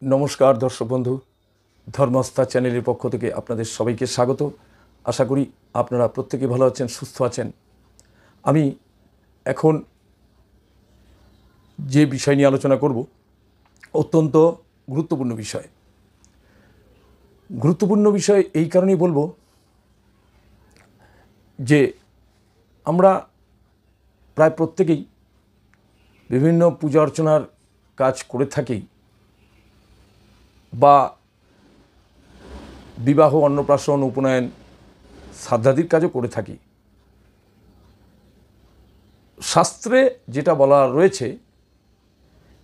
नमस्कार दर्शक बंधु धर्मस्था चैनल पक्ष থেকে আপনাদের সবাইকে স্বাগত। আশা করি আপনারা প্রত্যেকেই ভালো আছেন, সুস্থ আছেন। আমি এখন যে বিষয় নিয়ে আলোচনা করব অত্যন্ত গুরুত্বপূর্ণ বিষয়। গুরুত্বপূর্ণ বিষয় এই কারণেই বলবো যে আমরা প্রায় প্রত্যেকেই বিভিন্ন পূজা অর্চনার কাজ করে থাকি বা বিবাহ, অন্নপ্রাশন, উপনয়ন, শ্রাদ্ধাদির কাজও করে থাকি। শাস্ত্রে যেটা বলা রয়েছে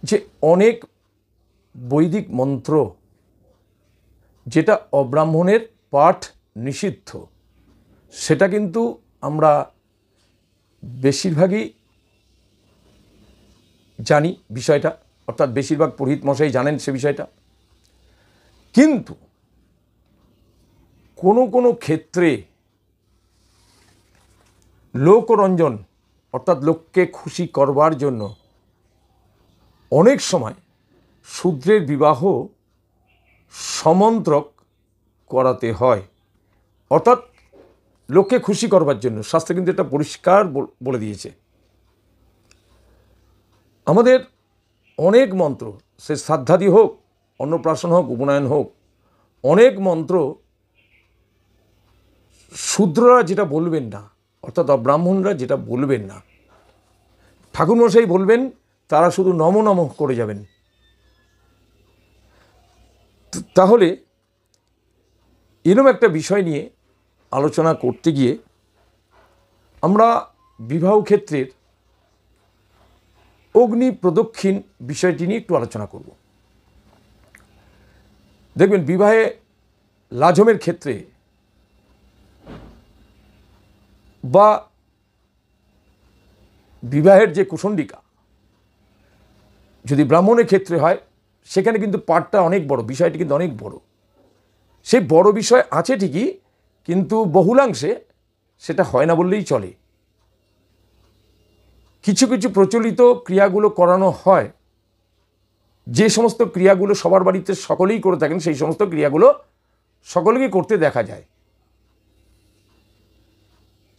যে অনেক বৈদিক মন্ত্র যেটা অব্রাহ্মণের পাঠ নিষিদ্ধ, সেটা কিন্তু আমরা বেশিরভাগই জানি বিষয়টা, অর্থাৎ বেশিরভাগ পুরোহিত মশাই জানেন সে বিষয়টা। কিন্তু কোনো কোনো ক্ষেত্রে লোকরঞ্জন অর্থাৎ লোককে খুশি করবার জন্য অনেক সময় শূদ্রের বিবাহ সমন্ত্রক করাতে হয়, অর্থাৎ লোককে খুশি করবার জন্য। শাস্ত্রে কিন্তু এটা পরিষ্কার বলে দিয়েছে। আমাদের অনেক মন্ত্র, সে শ্রাদ্ধাদি হোক, অন্নপ্রাশন হোক, উপনয়ন হোক, অনেক মন্ত্র শূদ্ররা যেটা বলবেন না, অর্থাৎ অব্রাহ্মণরা যেটা বলবেন না, ঠাকুরমশাই বলবেন, তারা শুধু নম নম করে যাবেন। তাহলে এরকম একটা বিষয় নিয়ে আলোচনা করতে গিয়ে আমরা বিবাহ ক্ষেত্রের অগ্নি প্রদক্ষিণ বিষয়টি নিয়ে একটু আলোচনা করব। দেখবেন বিবাহে লাজমের ক্ষেত্রে বা বিবাহের যে কুশণ্ডিকা যদি ব্রাহ্মণের ক্ষেত্রে হয়, সেখানে কিন্তু পাঠটা অনেক বড়, বিষয়টি কিন্তু অনেক বড়। সেই বড় বিষয় আছে ঠিকই, কিন্তু বহুলাংশে সেটা হয় না বললেই চলে। কিছু কিছু প্রচলিত ক্রিয়াগুলো করানো হয়, যে সমস্ত ক্রিয়াগুলো সবার বাড়িতে সকলেই করে থাকেন, সেই সমস্ত ক্রিয়াগুলো সকলকেই করতে দেখা যায়।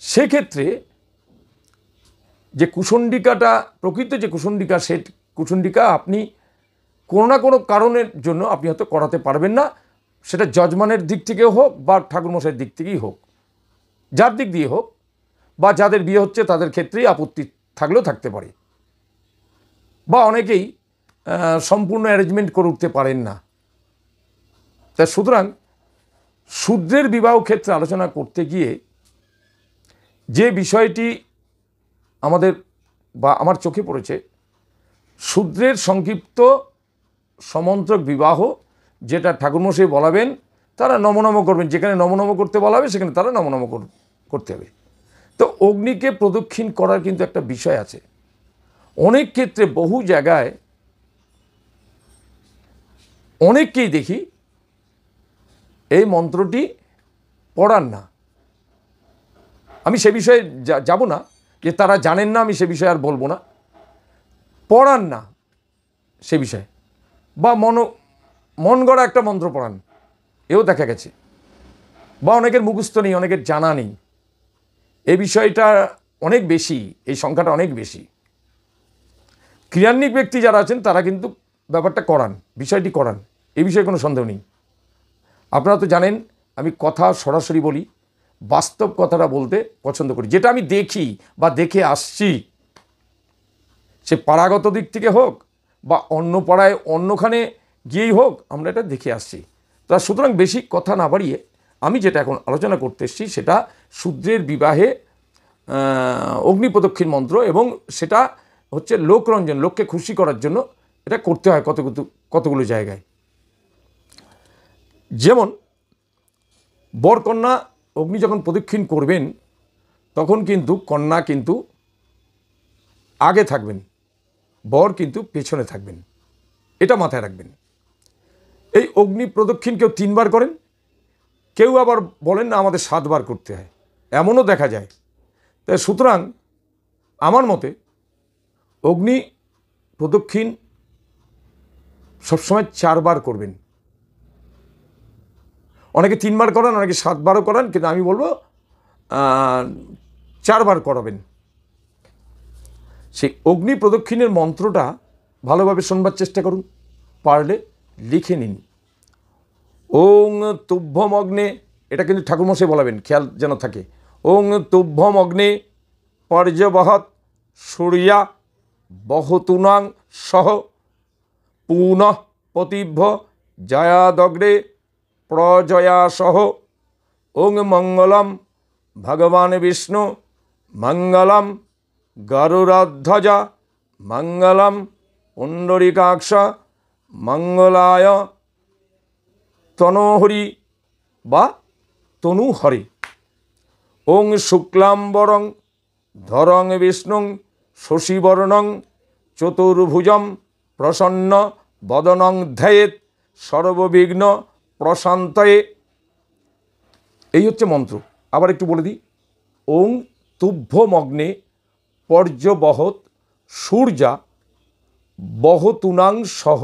সেক্ষেত্রে যে কুশণ্ডিকাটা, প্রকৃত যে কুশণ্ডিকা, সে কুশণ্ডিকা আপনি কোনো না কোনো কারণের জন্য আপনি হয়তো করাতে পারবেন না, সেটা যজমানের দিক থেকেও হোক বা ঠাকুরমশাইয়ের দিক থেকেই হোক, যার দিক দিয়ে হোক, বা যাদের বিয়ে হচ্ছে তাদের ক্ষেত্রেই আপত্তি থাকলেও থাকতে পারে, বা অনেকেই সম্পূর্ণ অ্যারেঞ্জমেন্ট করে উঠতে পারেন না। তা সুতরাং শূদ্রের বিবাহ ক্ষেত্রে আলোচনা করতে গিয়ে যে বিষয়টি আমাদের বা আমার চোখে পড়েছে, শূদ্রের সংক্ষিপ্ত সমন্ত্রক বিবাহ, যেটা ঠাকুরমশাই বলাবেন, তারা নমনম করবেন, যেখানে নমনম করতে বলা হবে সেখানে তারা নমনম করতে হবে। তো অগ্নিকে প্রদক্ষিণ করার কিন্তু একটা বিষয় আছে। অনেক ক্ষেত্রে বহু জায়গায় অনেককেই দেখি এই মন্ত্রটি পড়ান না। আমি সে বিষয়ে যাব না, যে তারা জানেন না, আমি সে বিষয়ে আর বলবো না। পড়ান না সে বিষয়ে, বা মন গড়া একটা মন্ত্র পড়ান, এও দেখা গেছে। বা অনেকের মুখস্থ নেই, অনেকের জানা নেই। এই বিষয়টা অনেক বেশি, এই সংখ্যাটা অনেক বেশি। ক্রিয়ান্বিক ব্যক্তি যারা আছেন তারা কিন্তু ব্যাপারটা করান, বিষয়টি করান, এই বিষয়ে কোনো সন্দেহ নেই। আপনারা তো জানেন আমি কথা সরাসরি বলি, বাস্তব কথাটা বলতে পছন্দ করি। যেটা আমি দেখি বা দেখে আসছি, সে পাড়াগত দিক থেকে হোক বা অন্য পাড়ায় অন্যখানে গিয়েই হোক, আমরা এটা দেখে আসছি। তা সুতরাং বেশি কথা না বাড়িয়ে আমি যেটা এখন আলোচনা করতে এসেছি, সেটা শূদ্রের বিবাহে অগ্নি প্রদক্ষিণ মন্ত্র, এবং সেটা হচ্ছে লোকরঞ্জন, লোককে খুশি করার জন্য এটা করতে হয় কতগুলো জায়গায়। যেমন বরকন্যা অগ্নি যখন প্রদক্ষিণ করবেন, তখন কিন্তু কন্যা কিন্তু আগে থাকবেন, বর কিন্তু পেছনে থাকবেন, এটা মাথায় রাখবেন। এই অগ্নি প্রদক্ষিণ কেউ 3 বার করেন, কেউ আবার বলেন না আমাদের 7 বার করতে হয়, এমনও দেখা যায়। তাই সুতরাং আমার মতে অগ্নি প্রদক্ষিণ সবসময় 4 বার করবেন। অনেকে 3 বার করান, অনেকে 7 বারও করান, কিন্তু আমি বলবো 4 বার করাবেন। সেই অগ্নি প্রদক্ষিণের মন্ত্রটা ভালোভাবে শোনবার চেষ্টা করুন, পারলে লিখে নিন। ওং তুভ্যম অগ্নে, এটা কিন্তু ঠাকুরমশাই বলাবেন, খেয়াল যেন থাকে। ওং তুভ্যম অগ্নে পর্যবহৎ সূর্যা বহতুনাং সহ পুনঃ পতিভ্য জয়াদগ্রে প্রজয়া সহ। ওং মঙ্গলম ভগবান বিষ্ণু মঙ্গলম গরুড়ধ্বজা মঙ্গলম পুণ্ডরীকাক্ষ মঙ্গলায় তনোহরি বা তনুহরি। ওং শুক্লাম্বরং ধরং বিষ্ণুং শশীবর্ণং চতুর্ভুজম প্রসন্ন বদনং ধ্যায়েৎ সর্ববিঘ্ন প্রশান্তয়ে। এই হচ্ছে মন্ত্র। আবার একটু বলে দিই। ওং তুভ্যমগ্নে পর্যবহৎ সূর্যা বহতুনাং সহ,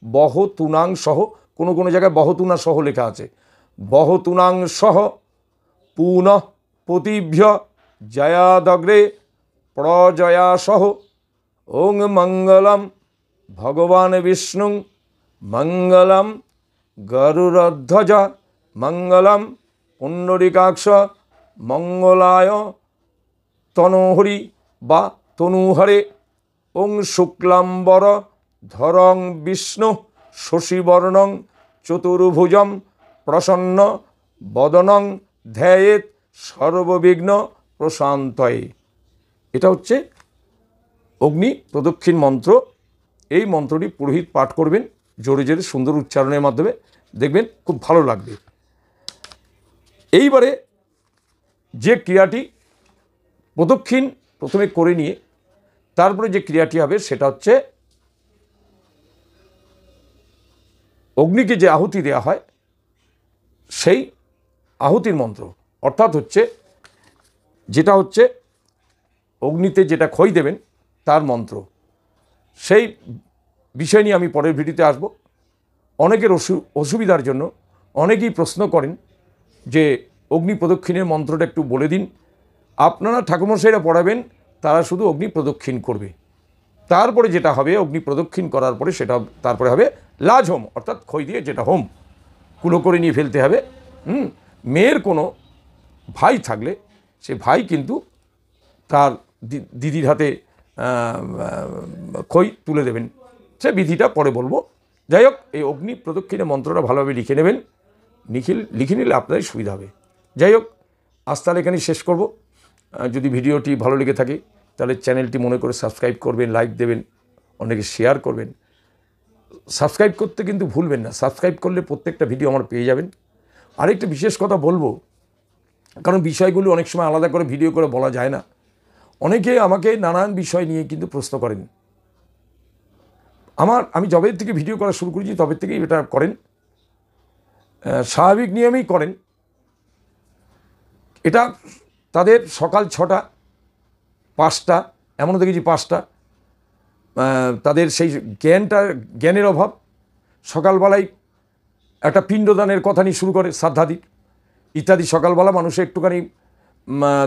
বহতুনাং সহ, কোনো কোনো জায়গায় বহতুনা সহ লেখা আছে, বহতুনাং সহ পুনঃ পতিভ্য জয়াদগ্রে প্রজয়া সহ। ওং মঙ্গলম ভগবান বিষ্ণু মঙ্গলম গরুড়ধ্বজা মঙ্গলম পুণ্ডরীকাক্ষ মঙ্গলায় তনোহরি বা তনুহরে। ওং শুক্লাম্বর ধরং বিষ্ণু শশীবর্ণং চতুর্ভুজম প্রসন্ন বদনং ধ্যায়েৎ সর্ববিঘ্ন প্রশান্তয়ে। এটা হচ্ছে অগ্নি প্রদক্ষিণ মন্ত্র। এই মন্ত্রটি পুরোহিত পাঠ করবেন জোরে জোরে সুন্দর উচ্চারণের মাধ্যমে, দেখবেন খুব ভালো লাগবে। এইবারে যে ক্রিয়াটি প্রদক্ষিণ প্রথমে করে নিয়ে তারপরে যে ক্রিয়াটি হবে সেটা হচ্ছে অগ্নিকে যে আহুতি দেওয়া হয় সেই আহুতির মন্ত্র, অর্থাৎ হচ্ছে যেটা হচ্ছে অগ্নিতে যেটা খই দেবেন তার মন্ত্র। সেই বিষয় নিয়ে আমি পরের ভিডিওতে আসব। অনেকের অসুবিধার জন্য অনেকেই প্রশ্ন করেন যে অগ্নি প্রদক্ষিণের মন্ত্রটা একটু বলে দিন। আপনারা ঠাকুরমশাইরা পড়াবেন, তারা শুধু অগ্নি প্রদক্ষিণ করবে। তারপরে যেটা হবে অগ্নি প্রদক্ষিণ করার পরে সেটা তারপরে হবে লাজ হোম, অর্থাৎ খই দিয়ে যেটা হোম কুলো করে নিয়ে ফেলতে হবে। মেয়ের কোনো ভাই থাকলে সে ভাই কিন্তু তার দিদির হাতে খই তুলে দেবেন, সে বিধিটা পরে বলবো। যাই হোক, এই অগ্নি প্রদক্ষিণের মন্ত্রটা ভালোভাবে লিখে নেবেন, লিখে নিলে আপনারই সুবিধা হবে। যাই হোক, আজ তাহলে এখানেই শেষ করব। যদি ভিডিওটি ভালো লেগে থাকে তাহলে চ্যানেলটি মনে করে সাবস্ক্রাইব করবেন, লাইক দেবেন, অনেকে শেয়ার করবেন। সাবস্ক্রাইব করতে কিন্তু ভুলবেন না, সাবস্ক্রাইব করলে প্রত্যেকটা ভিডিও আমার পেয়ে যাবেন। আরেকটা বিশেষ কথা বলবো, কারণ বিষয়গুলো অনেক সময় আলাদা করে ভিডিও করে বলা যায় না। অনেকে আমাকে নানান বিষয় নিয়ে কিন্তু প্রশ্ন করেন। আমি যবে থেকে ভিডিও করা শুরু করেছি তবে থেকেই এটা করেন, স্বাভাবিক নিয়মেই করেন। এটা তাদের সকাল 6টা 5টা, এমনও দেখেছি 5টা, তাদের সেই জ্ঞানের অভাব। সকালবেলায় একটা পিণ্ডদানের কথা নিয়ে শুরু করে, শ্রাদ্ধাদি ইত্যাদি। সকালবেলা মানুষে একটুখানি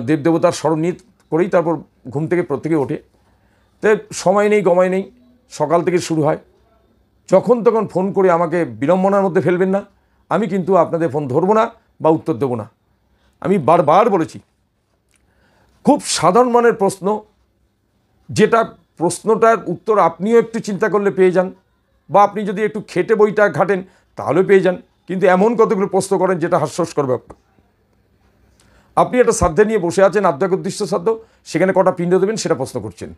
দেবদেবতার স্মরণ নিয়ে করেই তারপর ঘুম থেকে প্রত্যেকে ওঠে। তো সময় নেই গমায় নেই, সকাল থেকে শুরু হয়। যখন তখন ফোন করে আমাকে বিড়ম্বনার মধ্যে ফেলবেন না। আমি কিন্তু আপনাদের ফোন ধরবো না বা উত্তর দেবো না। আমি বারবার বলেছি, খুব সাধারণ মানের প্রশ্ন, যেটা প্রশ্নটার উত্তর আপনিও একটু চিন্তা করলে পেয়ে যান, বা আপনি যদি একটু খেটে বইটা ঘাটেন তাহলেও পেয়ে যান। কিন্তু এমন কতগুলো প্রশ্ন করেন যেটা হাস্যস্কর ব্যাপার। আপনি একটা শ্রাদ্ধে নিয়ে বসে আছেন, আধ্যাত্মিক শ্রাদ্ধ, সেখানে কটা পিণ্ড দেবেন সেটা প্রশ্ন করছেন।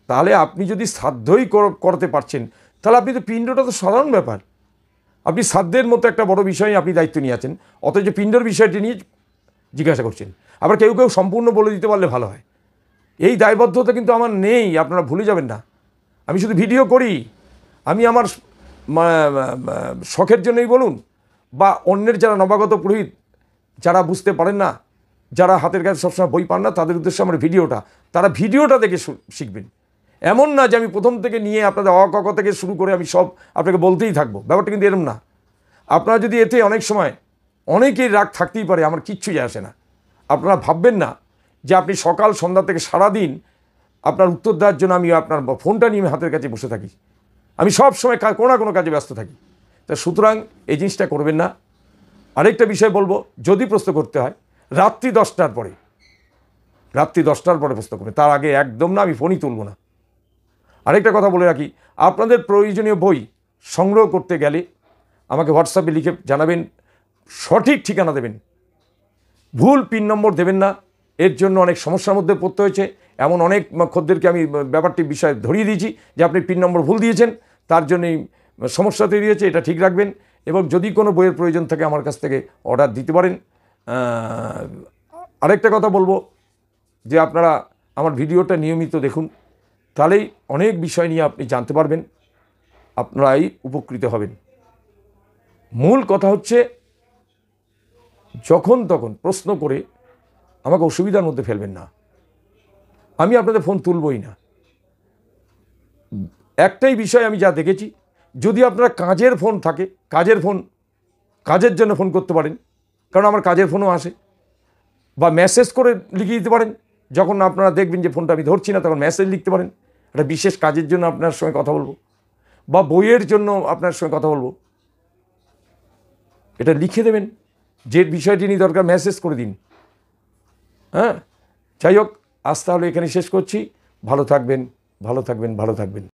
তাহলে আপনি যদি শ্রাদ্ধই করতে পারছেন, তাহলে আপনি তো পিণ্ডটা তো সাধারণ ব্যাপার। আপনি শ্রাদ্ধের মতো একটা বড় বিষয় আপনি দায়িত্ব নিয়ে আছেন, অথচ পিণ্ডর বিষয়টি নিয়ে জিজ্ঞাসা করছেন। আবার কেউ কেউ সম্পূর্ণ বলে দিতে পারলে ভালো হয়। এই দায়বদ্ধতা কিন্তু আমার নেই, আপনারা ভুলে যাবেন না। আমি শুধু ভিডিও করি, আমি আমার শখের জন্যই বলুন, বা অন্যের যারা নবাগত পুরোহিত যারা বুঝতে পারেন না, যারা হাতের কাছে সবসময় বই পান না, তাদের উদ্দেশ্যে আমার ভিডিওটা, তারা ভিডিওটা দেখে শিখবেন। এমন না যে আমি প্রথম থেকে নিয়ে আপনাদের অ ক খ থেকে শুরু করে আমি সব আপনাকে বলতেই থাকবো, ব্যাপারটা কিন্তু এরম না। আপনারা যদি এতে অনেক সময় অনেকেই রাগ থাকতেই পারে, আমার কিচ্ছু যায় আসে না। আপনারা ভাববেন না যে আপনি সকাল সন্ধ্যা থেকে সারাদিন আপনার উত্তর দেওয়ার জন্য আমি আপনার ফোনটা নিয়ে হাতের কাছে বসে থাকি। আমি সব সময় কোনো না কোনো কাজে ব্যস্ত থাকি। তা সুতরাং এই জিনিসটা করবেন না। আরেকটা বিষয় বলবো, যদি প্রশ্ন করতে হয় রাত্রি 10টার পরে, রাত্রি 10টার পরে প্রশ্ন করবেন, তার আগে একদম না, আমি ফোনই তুলব না। আরেকটা কথা বলে রাখি, আপনাদের প্রয়োজনীয় বই সংগ্রহ করতে গেলে আমাকে হোয়াটসঅ্যাপে লিখে জানাবেন, সঠিক ঠিকানা দেবেন, ভুল পিন নম্বর দেবেন না। এর জন্য অনেক সমস্যার মধ্যে পড়তে হয়েছে। এমন অনেক খদ্দেরকে আমি ব্যাপারটি বিষয় ধরিয়ে দিয়েছি যে আপনি পিন নম্বর ভুল দিয়েছেন, তার জন্যই সমস্যা তৈরি হয়েছে। এটা ঠিক রাখবেন। এবং যদি কোনো বইয়ের প্রয়োজন থাকে আমার কাছ থেকে অর্ডার দিতে পারেন। আরেকটা কথা বলবো যে আপনারা আমার ভিডিওটা নিয়মিত দেখুন, তাহলেই অনেক বিষয় নিয়ে আপনি জানতে পারবেন, আপনারাই উপকৃত হবেন। মূল কথা হচ্ছে যখন তখন প্রশ্ন করে আমাকে অসুবিধার মধ্যে ফেলবেন না। আমি আপনাদের ফোন তুলবই না। একটাই বিষয় আমি যা দেখেছি, যদি আপনার কাজের ফোন থাকে, কাজের জন্য ফোন করতে পারেন, কারণ আমার কাজের ফোনও আসে, বা মেসেজ করে লিখে দিতে পারেন। যখন আপনারা দেখবেন যে ফোনটা আমি ধরছি না, তখন মেসেজ লিখতে পারেন, একটা বিশেষ কাজের জন্য আপনার সঙ্গে কথা বলবো, বা বইয়ের জন্য আপনার সঙ্গে কথা বলবো, এটা লিখে দেবেন। যে বিষয়টি নিয়ে দরকার মেসেজ করে দিন। হ্যাঁ, যাই হোক, আজ তাহলে এখানে শেষ করছি। ভালো থাকবেন, ভালো থাকবেন, ভালো থাকবেন।